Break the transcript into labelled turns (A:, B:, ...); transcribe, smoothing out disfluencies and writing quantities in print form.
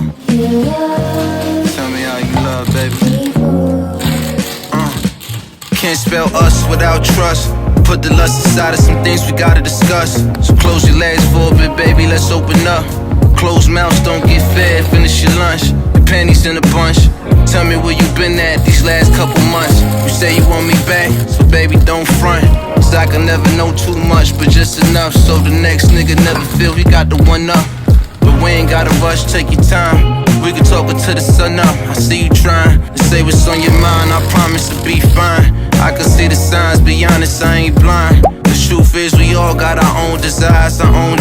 A: for? Tell me how you love, baby. Can't spell us without trust. Put the lust aside of some things we gotta discuss. So close your legs for a bit, baby, let's open up. Closed mouths don't get fed, finish your lunch. Your panties in a bunch. Tell me where you been at these last couple months. You say you want me back, so baby don't front. Cause I can never know too much, but just enough so the next nigga never feel he got the one up. But we ain't gotta rush, take your time. We can talk until the sun up. I see you trying to say what's on your mind. I promise to be fine. I can see the signs, be honest, I ain't blind. The truth is we all got our own desires, our own